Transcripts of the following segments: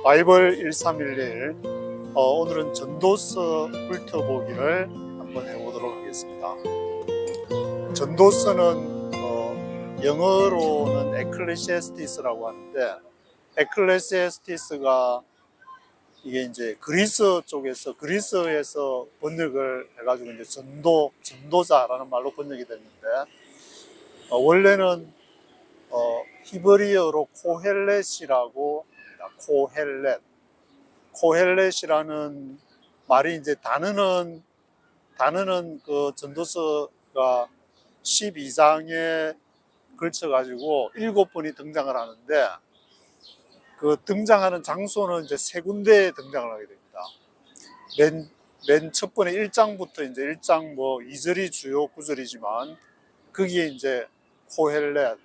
바이벌 1311 오늘은 전도서 훑어보기를 한번 해보도록 하겠습니다. 전도서는 영어로는 에클레시에스티스라고 하는데, 에클레시에스티스가 이게 이제 그리스에서 번역을 해가지고 이제 전도자라는 말로 번역이 됐는데, 원래는 히브리어로 코헬렛이라고 합니다. 코헬렛이라는 말이 이제 단어는 그 전도서가 12장에 걸쳐가지고 7번이 등장을 하는데, 그 등장하는 장소는 이제 세 군데에 등장을 하게 됩니다. 맨 첫 번에 1장부터 이제 1장 2절이 주요 구절이지만, 거기에 이제 코헬렛,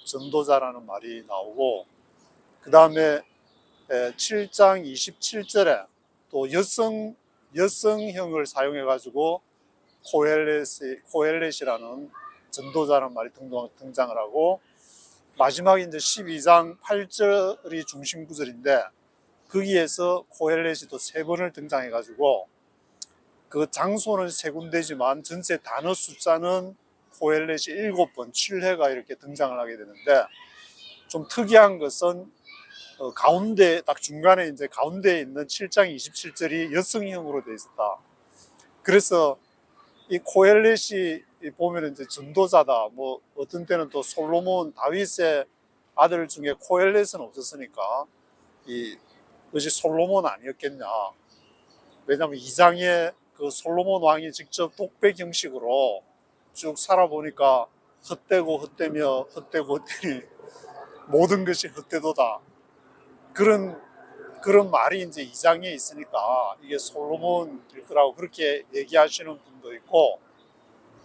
전도자라는 말이 나오고, 그 다음에 7장 27절에 또 여성형을 사용해가지고 코헬렛이라는 전도자라는 말이 등장을 하고, 마지막에 이제 12장 8절이 중심 구절인데, 거기에서 코헬렛이 또 3번을 등장해가지고, 그 장소는 3군데지만 전체 단어 숫자는 코헬렛이 7번, 7회가 이렇게 등장을 하게 되는데, 좀 특이한 것은 가운데, 딱 중간에 이제 가운데에 있는 7장 27절이 여성형으로 되어 있었다. 그래서 이 코헬렛이 보면 이제 전도자다. 어떤 때는 또 솔로몬, 다윗의 아들 중에 코헬렛은 없었으니까 그것이 솔로몬 아니었겠냐. 왜냐하면 2장에 그 솔로몬 왕이 직접 독백 형식으로 쭉 살아보니까 헛되고 헛되며 헛되고 헛되니 모든 것이 헛되도다. 그런 말이 이제 2장에 있으니까 이게 솔로몬일 거라고 그렇게 얘기하시는 분도 있고,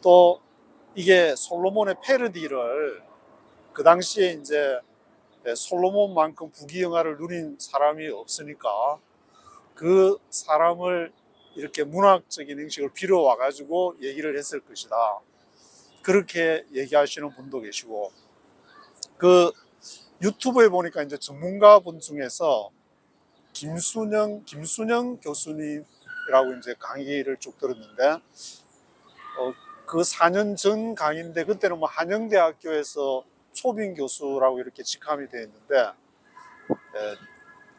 또 이게 솔로몬의 패러디를 그 당시에 이제 솔로몬만큼 부귀영화를 누린 사람이 없으니까 그 사람을 이렇게 문학적인 형식을 빌어와 가지고 얘기를 했을 것이다. 그렇게 얘기하시는 분도 계시고, 그 유튜브에 보니까 이제 전문가분 중에서 김순영 교수님이라고 이제 강의를 쭉 들었는데, 그 4년 전 강의인데, 그때는 한영대학교에서 초빙 교수라고 이렇게 직함이 되어 있는데,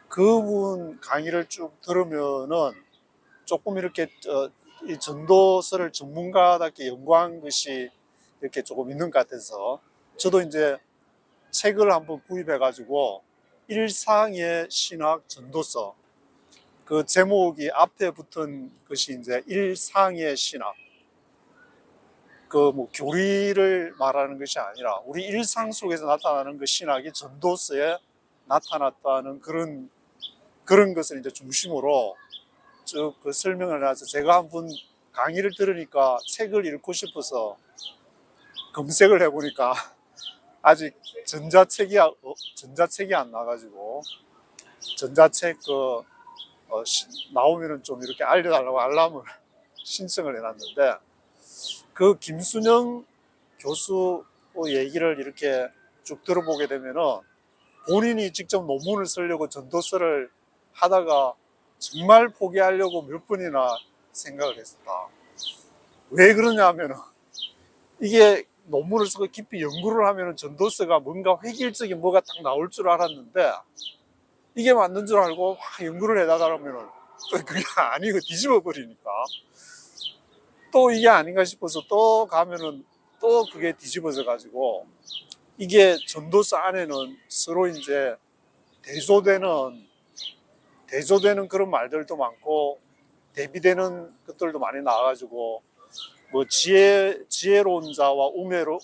그분 강의를 쭉 들으면은 조금 이렇게 이 전도서를 전문가답게 연구한 것이 이렇게 조금 있는 것 같아서, 저도 이제 책을 한번 구입해가지고 일상의 신학 전도서, 그 제목이 앞에 붙은 것이 이제 일상의 신학, 그 교리를 말하는 것이 아니라 우리 일상 속에서 나타나는 그 신학이 전도서에 나타났다는 그런 것을 이제 중심으로 쭉 그 설명을 해서, 제가 한번 강의를 들으니까 책을 읽고 싶어서 검색을 해보니까 아직 전자책이 안 나가지고, 전자책 나오면은 좀 이렇게 알려달라고 알람을 신청을 해놨는데, 그 김순영 교수 얘기를 이렇게 쭉 들어보게 되면은 본인이 직접 논문을 쓰려고 전도서를 하다가 정말 포기하려고 몇 번이나 생각을 했었다. 왜 그러냐 하면은, 이게 논문을 쓰고 깊이 연구를 하면은 전도서가 뭔가 획일적인 뭐가 딱 나올 줄 알았는데, 이게 맞는 줄 알고 막 연구를 해다가 하면은 또 그게 아니고 뒤집어 버리니까, 또 이게 아닌가 싶어서 또 가면은 또 그게 뒤집어져 가지고, 이게 전도서 안에는 서로 이제 대조되는 그런 말들도 많고, 대비되는 것들도 많이 나와가지고, 지혜로운 자와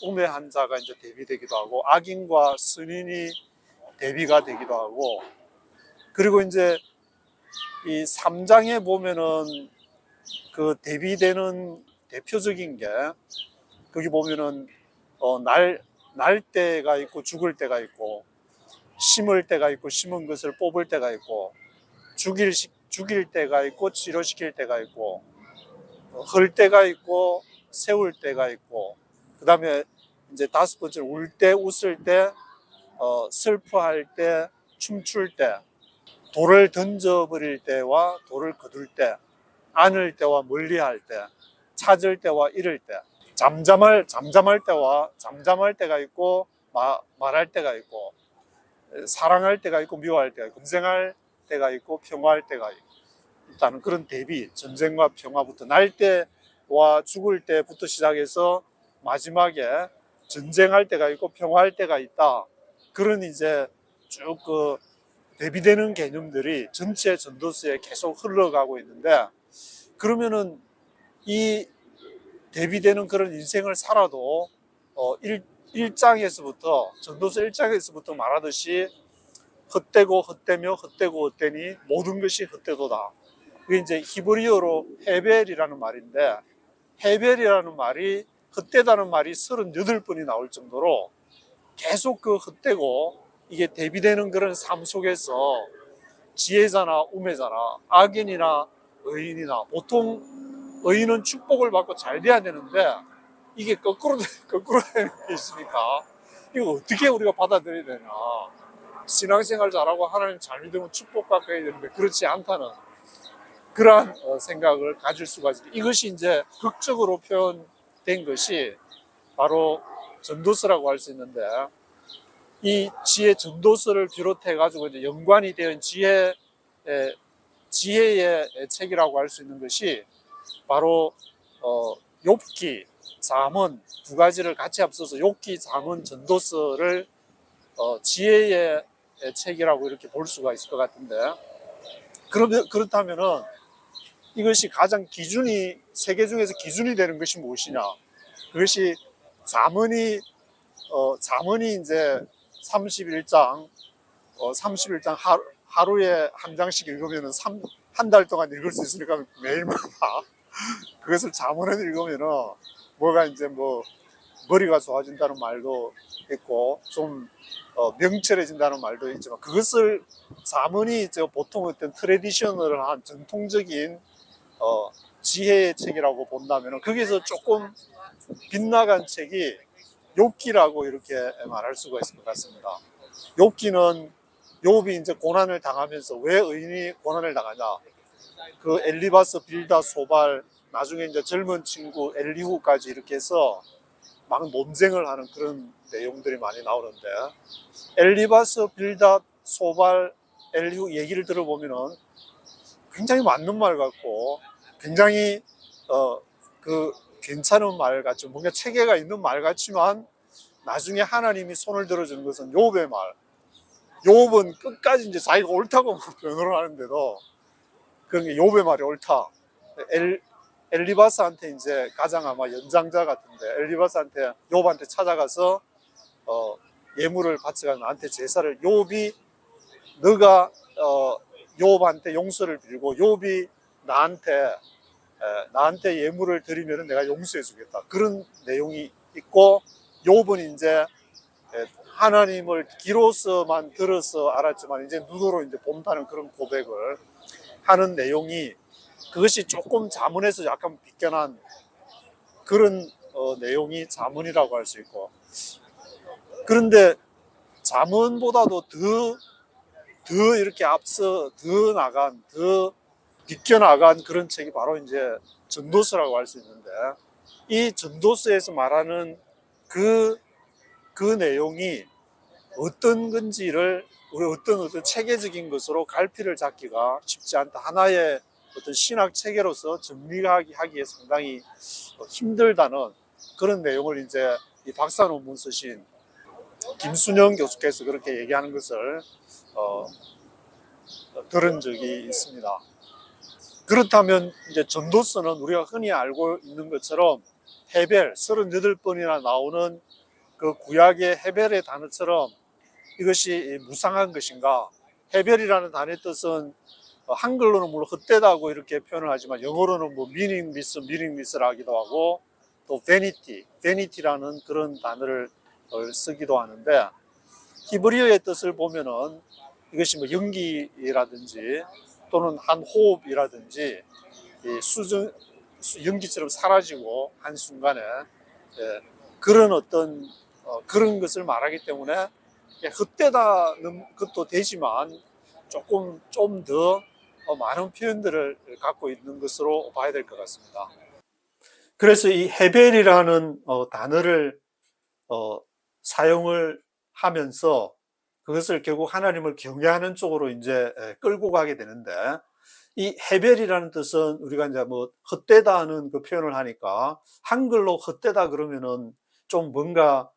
우매한 자가 이제 대비되기도 하고, 악인과 선인이 대비가 되기도 하고, 그리고 이제 이 3장에 보면은 그 대비되는 대표적인 게, 거기 보면은 날 때가 있고 죽을 때가 있고, 심을 때가 있고 심은 것을 뽑을 때가 있고, 죽일 때가 있고 치료시킬 때가 있고, 헐 때가 있고 세울 때가 있고, 그 다음에 이제 5번째 울 때, 웃을 때, 슬퍼할 때, 춤출 때, 돌을 던져버릴 때와 돌을 거둘 때, 안을 때와 멀리할 때, 찾을 때와 잃을 때, 잠잠할 때가 있고 말할 때가 있고, 사랑할 때가 있고 미워할 때가 있고, 전쟁할 때가 있고 평화할 때가 있다는 그런 대비, 전쟁과 평화부터 날 때와 죽을 때부터 시작해서 마지막에 전쟁할 때가 있고 평화할 때가 있다. 그런 이제 쭉 대비되는 개념들이 전체 전도서에 계속 흘러가고 있는데, 그러면은 이 대비되는 그런 인생을 살아도 1장에서부터 전도서 1장에서부터 말하듯이 헛되고 헛되며 헛되고 헛되니 모든 것이 헛되도다. 그게 이제 히브리어로 헤벨이라는 말인데, 헤벨이라는 말이 헛되다는 말이 38번이 나올 정도로 계속 그 헛되고 이게 대비되는 그런 삶 속에서 지혜자나 우매자나 악인이나 의인이나, 보통 의인은 축복을 받고 잘 돼야 되는데 이게 거꾸로 되는 게 있으니까 이거 어떻게 우리가 받아들여야 되나. 신앙생활 잘하고 하나님 잘 믿으면 축복받게 해야 되는데 그렇지 않다는 그러한 생각을 가질 수가 있습니다. 이것이 이제 극적으로 표현된 것이 바로 전도서라고 할 수 있는데, 이 지혜 전도서를 비롯해 가지고 이제 연관이 되어 지혜의 책이라고 할 수 있는 것이 바로 욥기, 잠언 두 가지를 같이 합쳐서 욥기, 잠언, 전도서를 지혜의 책이라고 이렇게 볼 수가 있을 것 같은데, 그렇다면은 이것이 가장 세계 중에서 기준이 되는 것이 무엇이냐? 그것이 잠언이 이제 31장 하루에 한 장씩 읽으면은 한 달 동안 읽을 수 있으니까 매일마다 그것을 잠언을 읽으면은 뭐가 이제 머리가 좋아진다는 말도 있고 좀 명철해진다는 말도 있지만, 그것을 잠언이 보통 어떤 트레디셔널한 전통적인 지혜의 책이라고 본다면 거기서 조금 빗나간 책이 욥기라고 이렇게 말할 수가 있을 것 같습니다. 욥이 이제 고난을 당하면서, 왜 의인이 고난을 당하냐? 그 엘리바스, 빌다, 소발, 나중에 이제 젊은 친구 엘리후까지 이렇게 해서 막 논쟁을 하는 그런 내용들이 많이 나오는데, 엘리바스, 빌다, 소발, 엘리후 얘기를 들어보면은 굉장히 맞는 말 같고 굉장히 괜찮은 말 같죠. 뭔가 체계가 있는 말 같지만 나중에 하나님이 손을 들어주는 것은 욥의 말. 욥은 끝까지 이제 자기가 옳다고 변호를 하는데도 그런 게 욥의 말이 옳다. 엘리바스한테 이제 가장 아마 연장자 같은데, 엘리바스한테 욥한테 찾아가서 예물을 바쳐가 나한테 제사를, 너가 욥한테 용서를 빌고 욥이 나한테 예물을 드리면 내가 용서해 주겠다. 그런 내용이 있고, 욥은 이제 하나님을 귀로서만 들어서 알았지만 이제 눈으로 이제 본다는 그런 고백을 하는 내용이, 그것이 조금 잠언에서 약간 비껴난 그런 내용이 잠언이라고 할 수 있고, 그런데 잠언보다도 더 이렇게 앞서 더 비껴나간 그런 책이 바로 이제 전도서라고 할 수 있는데, 이 전도서에서 말하는 그 내용이 어떤 건지를 우리 어떤 체계적인 것으로 갈피를 잡기가 쉽지 않다. 하나의 어떤 신학 체계로서 정리하기에 상당히 힘들다는 그런 내용을 이제 이 박사 논문 쓰신 김순영 교수께서 그렇게 얘기하는 것을 들은 적이 있습니다. 그렇다면 이제 전도서는 우리가 흔히 알고 있는 것처럼 헤벨 38번이나 나오는 그 구약의 헤벨의 단어처럼 이것이 무상한 것인가? 헤벨이라는 단어의 뜻은 한글로는 물론 헛되다고 이렇게 표현을 하지만 영어로는 meaningless라 하기도 하고, 또 vanity라는 그런 단어를 쓰기도 하는데, 히브리어의 뜻을 보면은 이것이 연기라든지 또는 한 호흡이라든지 연기처럼 사라지고 한순간에 그런 그런 것을 말하기 때문에 헛되다는 것도 되지만 조금 좀 더 많은 표현들을 갖고 있는 것으로 봐야 될 것 같습니다. 그래서 이 헤벨이라는 단어를 사용을 하면서 그것을 결국 하나님을 경외하는 쪽으로 이제 끌고 가게 되는데, 이 헤벨이라는 뜻은 우리가 이제 뭐 헛되다는 그 표현을 하니까 한글로 헛되다 그러면은 좀 뭔가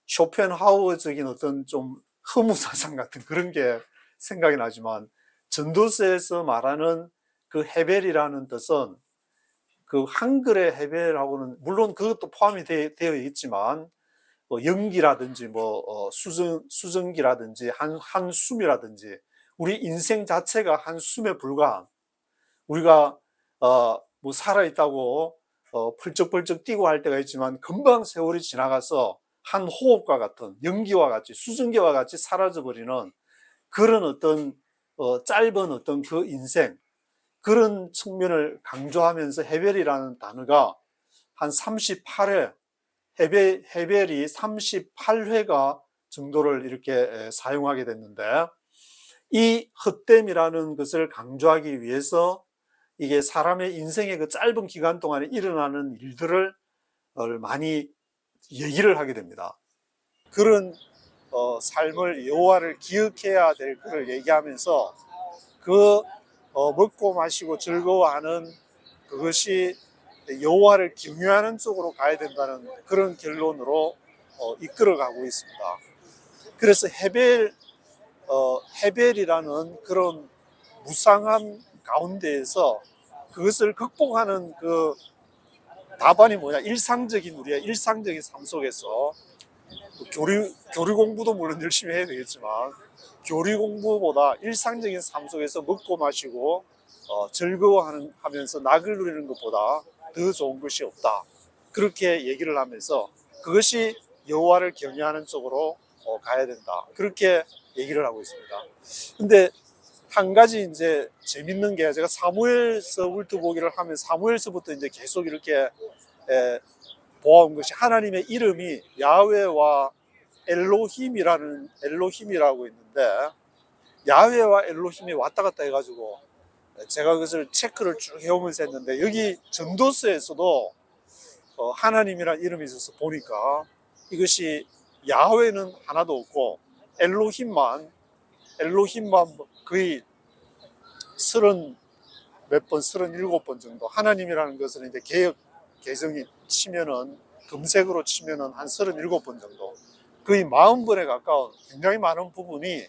쇼펜하우어적인 어떤 좀 허무사상 같은 그런 게 생각이 나지만, 전도서에서 말하는 그 헤벨이라는 뜻은 그 한글의 헤벨하고는 물론 그것도 포함이 되어 있지만 연기라든지 수증기라든지 한숨이라든지 우리 인생 자체가 한숨에 불과한, 우리가 뭐 살아있다고 펄쩍펄쩍 뛰고 할 때가 있지만 금방 세월이 지나가서 한 호흡과 같은, 연기와 같이, 수증기와 같이 사라져버리는 그런 어떤 짧은 어떤 그 인생, 그런 측면을 강조하면서 헤벨이라는 단어가 한 38회, 헤벨이 38회가 정도를 이렇게 사용하게 됐는데, 이 헛됨이라는 것을 강조하기 위해서 이게 사람의 인생의 그 짧은 기간 동안에 일어나는 일들을 많이 얘기를 하게 됩니다. 그런 삶을 여호와를 기억해야 될 것을 얘기하면서 그 먹고 마시고 즐거워하는 그것이 여호와를 경외하는 쪽으로 가야 된다는 그런 결론으로 이끌어가고 있습니다. 그래서 헤벨이라는 그런 무상함 가운데에서 그것을 극복하는 그 답안이 뭐냐, 우리의 일상적인 삶 속에서 교리 공부도 물론 열심히 해야 되겠지만 교리 공부보다 일상적인 삶 속에서 먹고 마시고 즐거워하면서 낙을 누리는 것보다 더 좋은 것이 없다, 그렇게 얘기를 하면서 그것이 여호와를 경외하는 쪽으로 가야 된다, 그렇게 얘기를 하고 있습니다. 근데 한 가지 이제 재밌는 게, 제가 사무엘서 울트보기를 하면 사무엘서부터 이제 계속 이렇게 보아온 것이, 하나님의 이름이 야훼와 엘로힘이라고 있는데, 야훼와 엘로힘이 왔다 갔다 해가지고 제가 그것을 체크를 쭉 해오면서 했는데, 여기 전도서에서도 하나님이라는 이름이 있어서 보니까 이것이 야훼는 하나도 없고 엘로힘만 거의 37번 정도, 하나님이라는 것은 이제 개역 개정이 치면은, 검색으로 치면은 한 37번 정도, 거의 40번에 가까운 굉장히 많은 부분이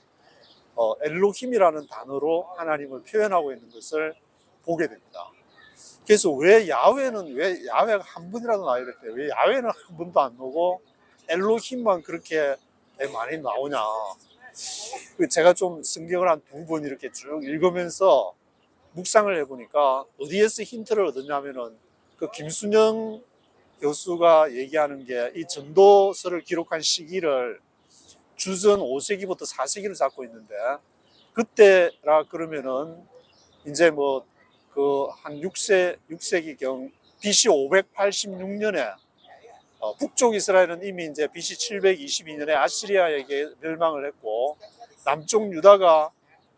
엘로힘이라는 단어로 하나님을 표현하고 있는 것을 보게 됩니다. 그래서 왜 야훼가 한 번이라도 나와야 될 때 왜 야훼는 한 번도 안 나오고 엘로힘만 그렇게 많이 나오냐. 제가 좀 성경을 한 2번 이렇게 쭉 읽으면서 묵상을 해보니까 어디에서 힌트를 얻었냐면은, 그 김순영 교수가 얘기하는 게, 이 전도서를 기록한 시기를 주전 5세기부터 4세기를 잡고 있는데, 그때라 그러면은 이제 뭐 그 한 6세기경 BC 586년에 북쪽 이스라엘은 이미 이제 BC 722년에 아시리아에게 멸망을 했고, 남쪽 유다가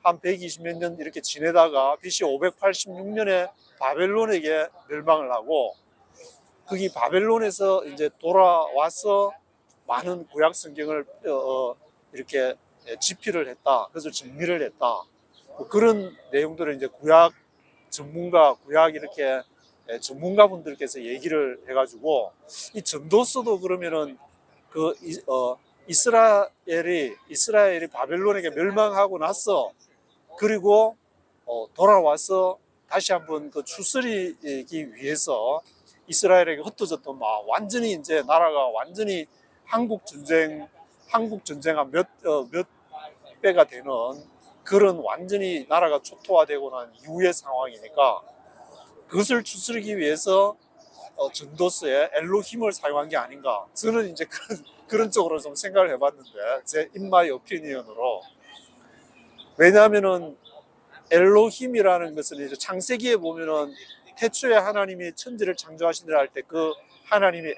한 120몇 년 이렇게 지내다가 BC 586년에 바벨론에게 멸망을 하고, 거기 바벨론에서 이제 돌아와서 많은 구약 성경을 이렇게 집필을 했다, 그래서 정리를 했다, 그런 내용들을 이제 구약 이렇게 전문가분들께서 얘기를 해가지고, 이 전도서도 그러면은 그 이스라엘이 바벨론에게 멸망하고 나서, 그리고 돌아와서 다시 한번 그 추스리기 위해서 이스라엘에게 흩어졌던, 완전히 이제 나라가 완전히 한국 전쟁과 몇 배가 되는 그런, 완전히 나라가 초토화되고 난 이후의 상황이니까, 그것을 추스르기 위해서 전도서에 엘로힘을 사용한 게 아닌가, 저는 이제 그런 쪽으로 좀 생각을 해봤는데, 제 인마이 오피니언으로. 왜냐하면은 엘로힘이라는 것은 이제 창세기에 보면은 태초에 하나님이 천지를 창조하시느라 할 때 그 하나님이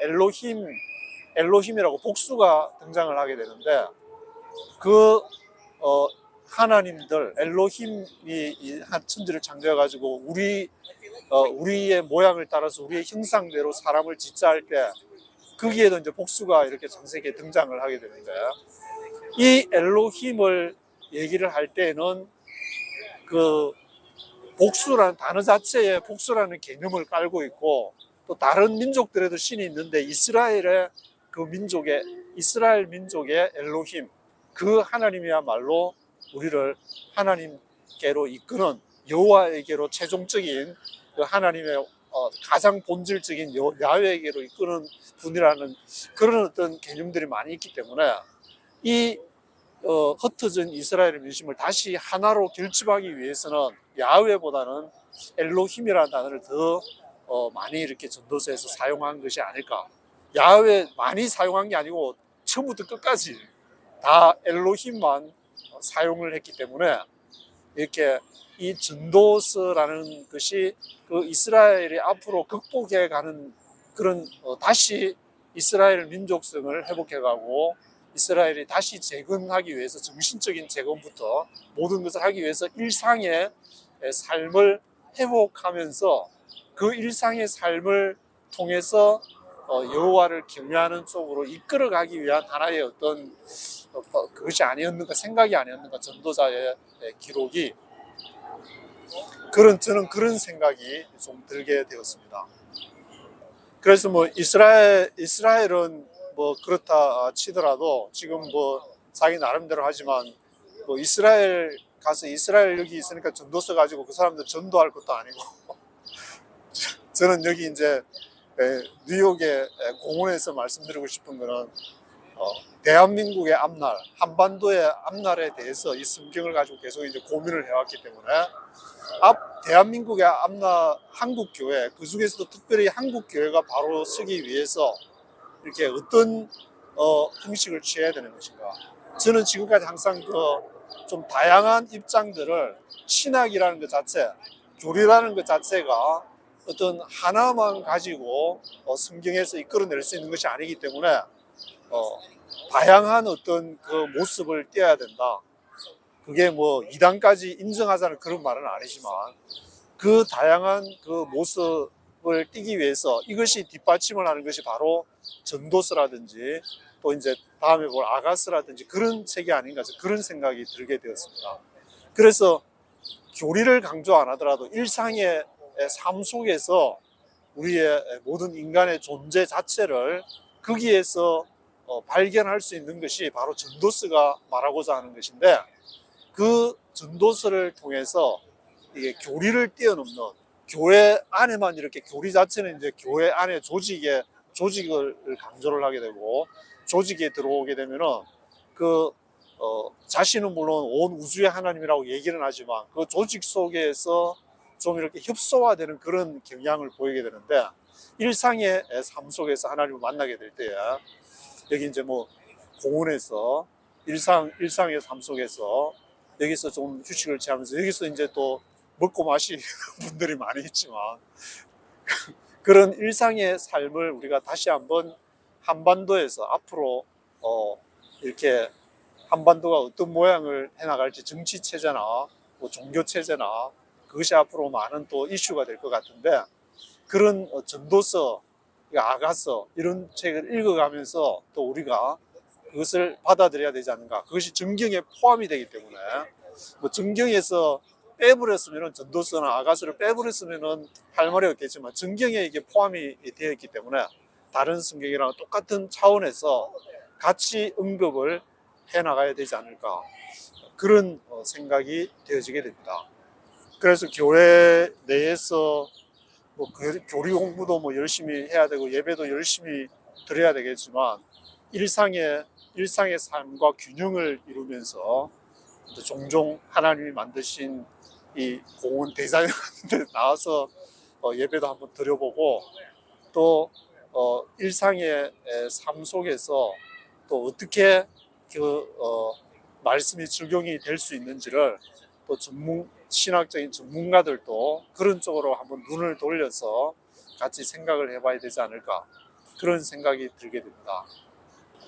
엘로힘이라고 복수가 등장을 하게 되는데, 그 하나님들 엘로힘이 이 천지를 창조해 가지고 우리의 모양을 따라서 우리의 형상대로 사람을 짓자할 때 거기에도 이제 복수가 이렇게 창세기에 등장을 하게 되는데, 이 엘로힘을 얘기를 할 때는 그 복수라는 단어 자체에 복수라는 개념을 깔고 있고, 또 다른 민족들에도 신이 있는데 이스라엘 민족의 엘로힘, 그 하나님이야말로 우리를 하나님께로 이끄는, 여호와에게로 최종적인 그 하나님의 가장 본질적인 야훼에게로 이끄는 분이라는 그런 어떤 개념들이 많이 있기 때문에 이 흩어진 이스라엘의 민심을 다시 하나로 결집하기 위해서는 야훼보다는 엘로힘이라는 단어를 더 많이 이렇게 전도서에서 사용한 것이 아닐까. 야훼 많이 사용한 게 아니고 처음부터 끝까지 다 엘로힘만 사용을 했기 때문에 이렇게 이 전도서라는 것이 그 이스라엘이 앞으로 극복해 가는 그런 다시 이스라엘 민족성을 회복해가고 이스라엘이 다시 재건하기 위해서 정신적인 재건부터 모든 것을 하기 위해서 일상의 삶을 회복하면서 그 일상의 삶을 통해서 여호와를 경외하는 쪽으로 이끌어가기 위한 하나의 어떤 그것이 아니었는가, 생각이 아니었는가, 전도자의 기록이. 저는 그런 생각이 좀 들게 되었습니다. 그래서 뭐 이스라엘은 뭐 그렇다 치더라도 지금 뭐 자기 나름대로 하지만 뭐 이스라엘 가서 이스라엘 여기 있으니까 전도서 가지고 그 사람들 전도할 것도 아니고 저는 여기 이제 뉴욕의 공원에서 말씀드리고 싶은 거는 대한민국의 앞날, 한반도의 앞날에 대해서 이 성경을 가지고 계속 이제 고민을 해왔기 때문에 대한민국의 앞날 한국교회, 그 중에서도 특별히 한국교회가 바로 서기 위해서 이렇게 어떤 형식을 취해야 되는 것인가. 저는 지금까지 항상 좀 다양한 입장들을 신학이라는 것 자체, 교리라는 것 자체가 어떤 하나만 가지고 성경에서 이끌어낼 수 있는 것이 아니기 때문에 다양한 어떤 그 모습을 띄어야 된다. 그게 뭐 이단까지 인정하자는 그런 말은 아니지만 그 다양한 그 모습을 띄기 위해서 이것이 뒷받침을 하는 것이 바로 전도서라든지 또 이제 다음에 볼 아가서라든지 그런 책이 아닌가, 그런 생각이 들게 되었습니다. 그래서 교리를 강조 안 하더라도 일상의 삶 속에서 우리의 모든 인간의 존재 자체를 거기에서 발견할 수 있는 것이 바로 전도서가 말하고자 하는 것인데, 그 전도서를 통해서 이게 교리를 뛰어넘는, 교회 안에만 이렇게 교리 자체는 이제 교회 안에 조직을 강조를 하게 되고, 조직에 들어오게 되면은 자신은 물론 온 우주의 하나님이라고 얘기는 하지만 그 조직 속에서 좀 이렇게 협소화되는 그런 경향을 보이게 되는데, 일상의 삶 속에서 하나님을 만나게 될 때에 여기 이제 뭐 공원에서 일상의 삶 속에서 여기서 좀 휴식을 취하면서 여기서 이제 또 먹고 마시는 분들이 많이 있지만 그런 일상의 삶을 우리가 다시 한번 한반도에서 앞으로 이렇게 한반도가 어떤 모양을 해나갈지, 정치 체제나 뭐 종교 체제나 그것이 앞으로 많은 또 이슈가 될 것 같은데, 그런 전도서, 아가서 이런 책을 읽어가면서 또 우리가 그것을 받아들여야 되지 않는가. 그것이 정경에 포함이 되기 때문에 뭐 정경에서 빼버렸으면, 전도서나 아가서를 빼버렸으면 할 말이 없겠지만 정경에 이게 포함이 되어 있기 때문에 다른 성경이랑 똑같은 차원에서 같이 언급을 해나가야 되지 않을까, 그런 생각이 되어지게 됩니다. 그래서 교회 내에서 뭐 교리 공부도 뭐 열심히 해야 되고 예배도 열심히 드려야 되겠지만 일상의 삶과 균형을 이루면서 종종 하나님이 만드신 이 공원 대자연 같은 데 나와서 예배도 한번 드려보고, 또 일상의 삶 속에서 또 어떻게 말씀이 적용이 될 수 있는지를 또 신학적인 전문가들도 그런 쪽으로 한번 눈을 돌려서 같이 생각을 해봐야 되지 않을까, 그런 생각이 들게 됩니다.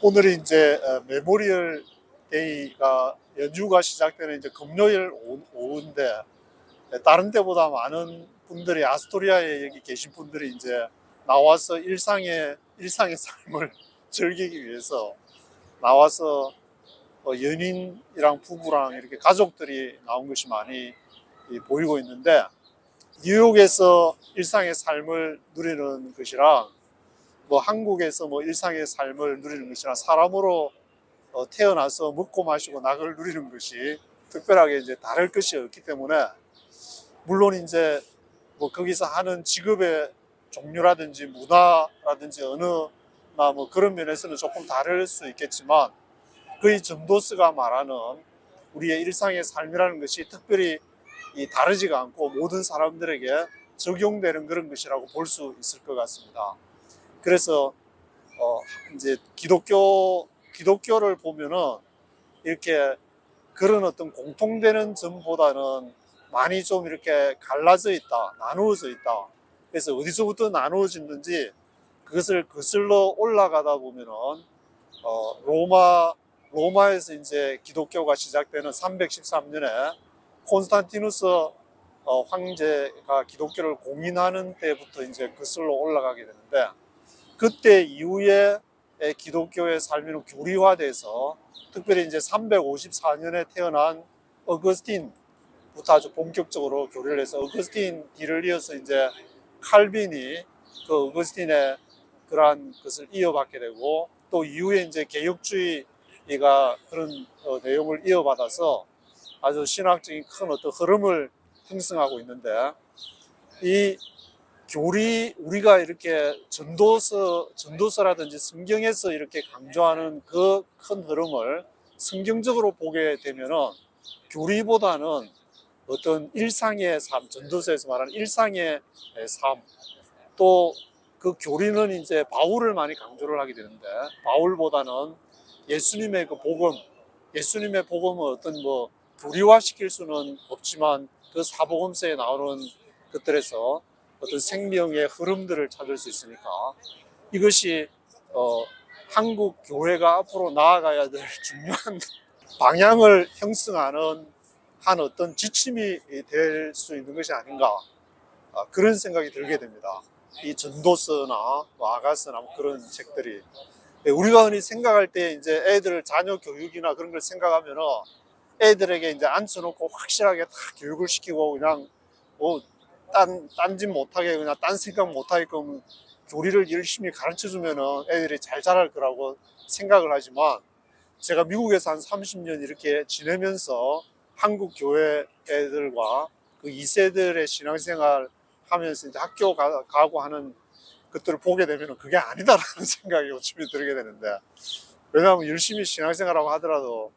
오늘이 이제 메모리얼 데이가 연휴가 시작되는 이제 금요일 오후인데 다른 때보다 많은 분들이 아스토리아에 여기 계신 분들이 이제 나와서 일상의 삶을 즐기기 위해서 나와서 연인이랑 부부랑 이렇게 가족들이 나온 것이 많이 보이고 있는데, 뉴욕에서 일상의 삶을 누리는 것이랑 뭐 한국에서 뭐 일상의 삶을 누리는 것이랑 사람으로 태어나서 먹고 마시고 낙을 누리는 것이 특별하게 이제 다를 것이 없기 때문에, 물론 이제 뭐 거기서 하는 직업의 종류라든지 문화라든지 언어나 뭐 그런 면에서는 조금 다를 수 있겠지만, 거의 전도스가 말하는 우리의 일상의 삶이라는 것이 특별히 다르지가 않고 모든 사람들에게 적용되는 그런 것이라고 볼 수 있을 것 같습니다. 그래서 이제 기독교를 보면은 이렇게 그런 어떤 공통되는 점보다는 많이 좀 이렇게 갈라져 있다, 나누어져 있다. 그래서 어디서부터 나누어졌는지 그것을 거슬러 올라가다 보면은 로마에서 이제 기독교가 시작되는 313년에 콘스탄티누스 황제가 기독교를 공인하는 때부터 이제 거슬러 올라가게 되는데, 그때 이후에 기독교의 삶이 교리화돼서 특별히 이제 354년에 태어난 어거스틴부터 아주 본격적으로 교리를 해서 어거스틴 뒤를 이어서 이제 칼빈이 그 어거스틴의 그러한 것을 이어받게 되고, 또 이후에 이제 개혁주의가 그런 내용을 이어받아서 아주 신학적인 큰 어떤 흐름을 형성하고 있는데, 이 우리가 이렇게 전도서라든지 성경에서 이렇게 강조하는 그 큰 흐름을 성경적으로 보게 되면은 교리보다는 어떤 일상의 삶, 전도서에서 말하는 일상의 삶, 또 그 교리는 이제 바울을 많이 강조를 하게 되는데, 바울보다는 예수님의 그 복음, 예수님의 복음을 어떤 뭐 교리화시킬 수는 없지만 그 사복음서에 나오는 것들에서 어떤 생명의 흐름들을 찾을 수 있으니까, 이것이 한국 교회가 앞으로 나아가야 될 중요한 방향을 형성하는 한 어떤 지침이 될 수 있는 것이 아닌가, 그런 생각이 들게 됩니다. 이 전도서나 아가서나 그런 책들이, 우리가 흔히 생각할 때 이제 자녀 교육이나 그런 걸 생각하면은 애들에게 이제 앉혀놓고 확실하게 다 교육을 시키고 그냥 딴짓 못하게 그냥 딴 생각 못하게끔 교리를 열심히 가르쳐주면은 애들이 잘 자랄 거라고 생각을 하지만, 제가 미국에서 한 30년 이렇게 지내면서 한국 교회 애들과 그 2세들의 신앙생활 하면서 이제 학교 가고 하는 것들을 보게 되면 그게 아니다라는 생각이 요즘에 들게 되는데, 왜냐하면 열심히 신앙생활하고 하더라도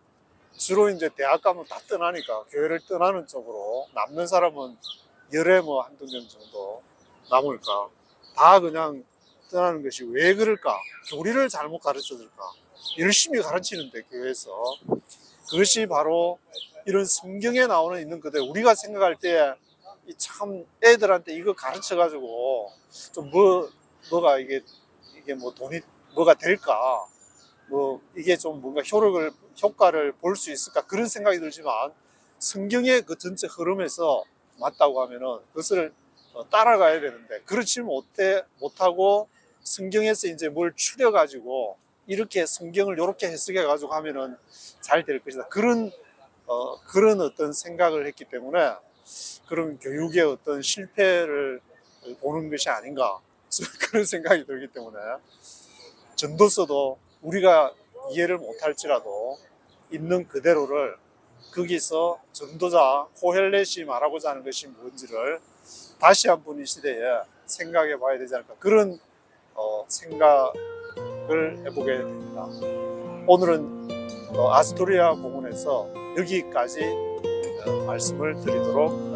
주로 이제 대학 가면 다 떠나니까 교회를 떠나는 쪽으로, 남는 사람은 열에 뭐 한두 명 정도 남을까, 다 그냥 떠나는 것이 왜 그럴까? 교리를 잘못 가르쳐 줄까? 열심히 가르치는데 교회에서. 그것이 바로 이런 성경에 나오는 있는 그대로 우리가 생각할 때 참 애들한테 이거 가르쳐 가지고 좀 뭐가 이게 뭐 돈이 뭐가 될까? 뭐 이게 좀 뭔가 효과를 볼 수 있을까? 그런 생각이 들지만, 성경의 그 전체 흐름에서 맞다고 하면은 그것을 따라가야 되는데, 그렇지 못하고 성경에서 이제 뭘 추려가지고 이렇게 성경을 이렇게 해석해가지고 하면은 잘 될 것이다. 그런 어떤 생각을 했기 때문에 그런 교육의 어떤 실패를 보는 것이 아닌가, 그런 생각이 들기 때문에, 전도서도 우리가 이해를 못할지라도 있는 그대로를 거기서 전도자 코헬렛이 말하고자 하는 것이 뭔지를 다시 한번 이 시대에 생각해 봐야 되지 않을까, 그런 생각을 해보게 됩니다. 오늘은 아스토리아 공원에서 여기까지 말씀을 드리도록